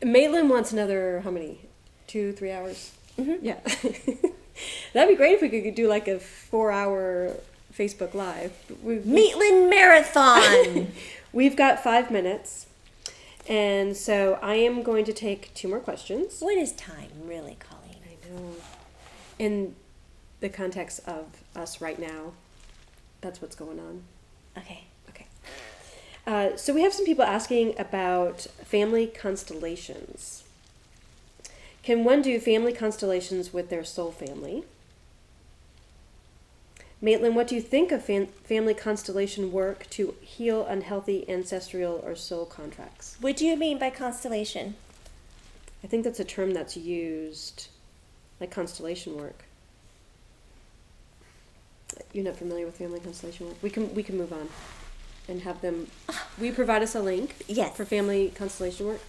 Maitland wants another, how many? 2-3 hours? Mm-hmm. Yeah. That'd be great if we could do like a 4-hour Facebook Live. Maitland Marathon! We've got 5 minutes. And so I am going to take 2 more questions. What is time, really, Colleen? I know. In the context of us right now, that's what's going on. Okay. Okay. So we have some people asking about family constellations. Can one do family constellations with their soul family? Maitland, what do you think of family constellation work to heal unhealthy ancestral or soul contracts? What do you mean by constellation? I think that's a term that's used, like constellation work. You're not familiar with family constellation work? We can move on and have them. Will you provide us a link? Yes. For family constellation work?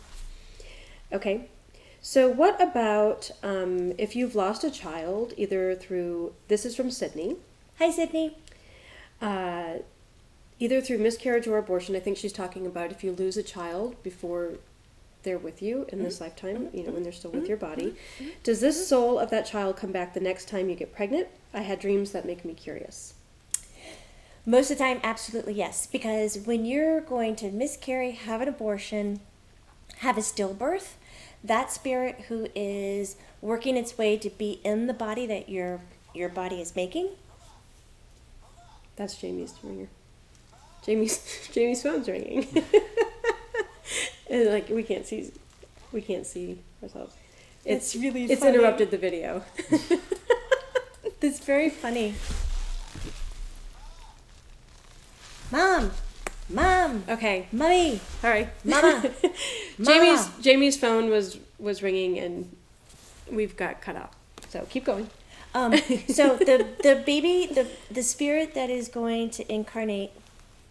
Okay. So what about if you've lost a child, either through, this is from Sydney. Hi, Sydney. Either through miscarriage or abortion. I think she's talking about if you lose a child before they're with you in this lifetime, you know, when they're still with your body. Does this soul of that child come back the next time you get pregnant? I had dreams that make me curious. Most of the time, absolutely yes. Because when you're going to miscarry, have an abortion, have a stillbirth, that spirit who is working its way to be in the body that your body is making. That's Jamie's ringer. Jamie's phone's ringing. And like we can't see ourselves. It's really it's funny. interrupted the video. That's very funny. Mom. Okay. Mommy. All right. Mama. Jamie's phone was ringing and we've got cut off. So keep going. So the baby, the spirit that is going to incarnate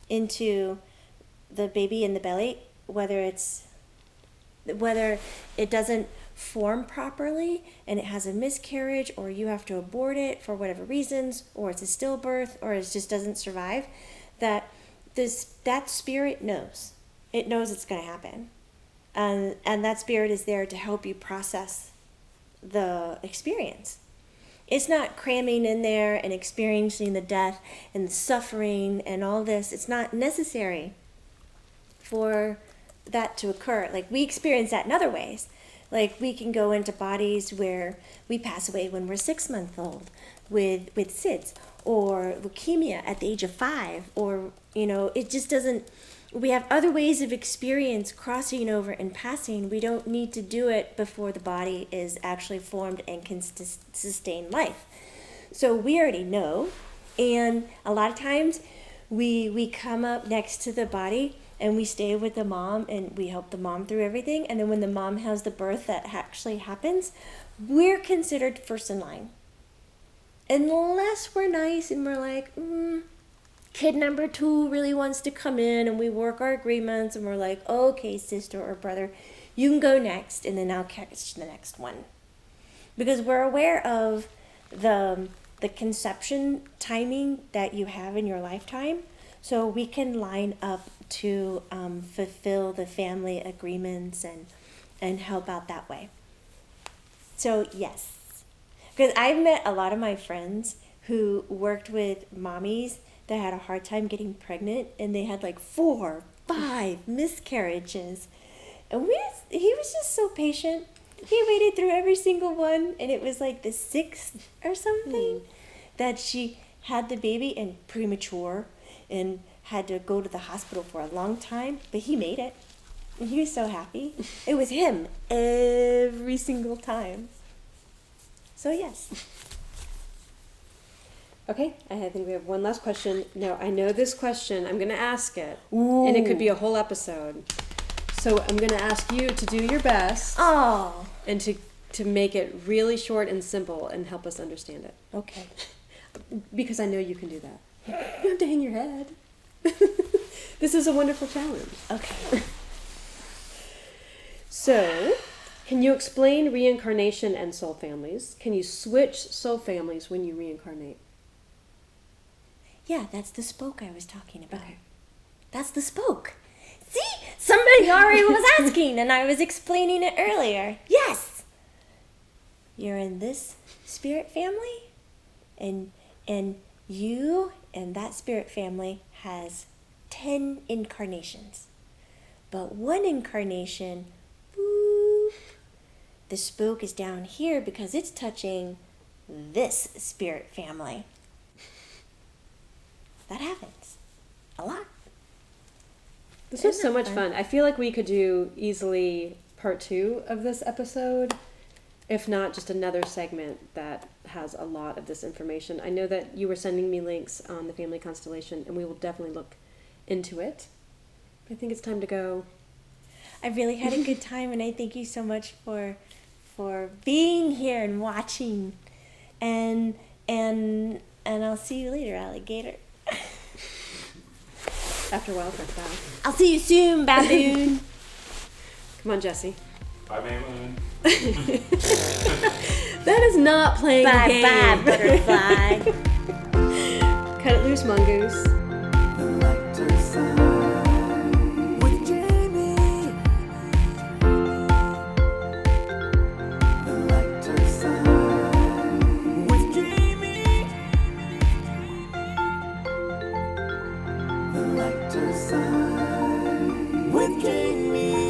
into the baby in the belly, whether it doesn't form properly and it has a miscarriage, or you have to abort it for whatever reasons, or it's a stillbirth, or it just doesn't survive, that spirit knows. It knows it's going to happen. And that spirit is there to help you process the experience. It's not cramming in there and experiencing the death and the suffering and all this. It's not necessary for that to occur. Like, we experience that in other ways. Like, we can go into bodies where we pass away when we're 6 months old with SIDS or leukemia at the age of 5, or, you know, it just doesn't. We have other ways of experience crossing over and passing. We don't need to do it before the body is actually formed and can sustain life. So we already know, and a lot of times we come up next to the body and we stay with the mom and we help the mom through everything. And then when the mom has the birth that actually happens, we're considered first in line. Unless we're nice and we're like, kid number 2 really wants to come in, and we work our agreements and we're like, okay, sister or brother, you can go next, and then I'll catch the next one. Because we're aware of the conception timing that you have in your lifetime, so we can line up to fulfill the family agreements and help out that way. So yes, because I've met a lot of my friends who worked with mommies that had a hard time getting pregnant, and they had like 4, 5 miscarriages. And he was just so patient. He waited through every single one, and it was like the 6th or something that she had the baby, and premature, and had to go to the hospital for a long time, but he made it. And he was so happy. It was him every single time. So yes. Okay, I think we have one last question. No, I know this question. I'm going to ask it. And it could be a whole episode. So I'm going to ask you to do your best. Oh. And to make it really short and simple and help us understand it. Okay. Because I know you can do that. You don't have to hang your head. This is a wonderful challenge. Okay. So, can you explain reincarnation and soul families? Can you switch soul families when you reincarnate? Yeah, that's the spoke I was talking about. Okay. That's the spoke. See? Somebody already was asking, and I was explaining it earlier. Yes! You're in this spirit family, and you and that spirit family has 10 incarnations. But one incarnation, boop, the spoke is down here because it's touching this spirit family. That happens a lot. This was so much fun. I feel like we could do easily part 2 of this episode, if not just another segment that has a lot of this information. I know that you were sending me links on the family constellation, and we will definitely look into it. I think it's time to go. I really had a good time, and I thank you so much for being here and watching. And I'll see you later, alligator. After a while, bye. I'll see you soon, baboon. Come on, Jesse. Bye, Maitland. That is not playing a game. Bye, butterfly. Cut it loose, mongoose. With Jamie.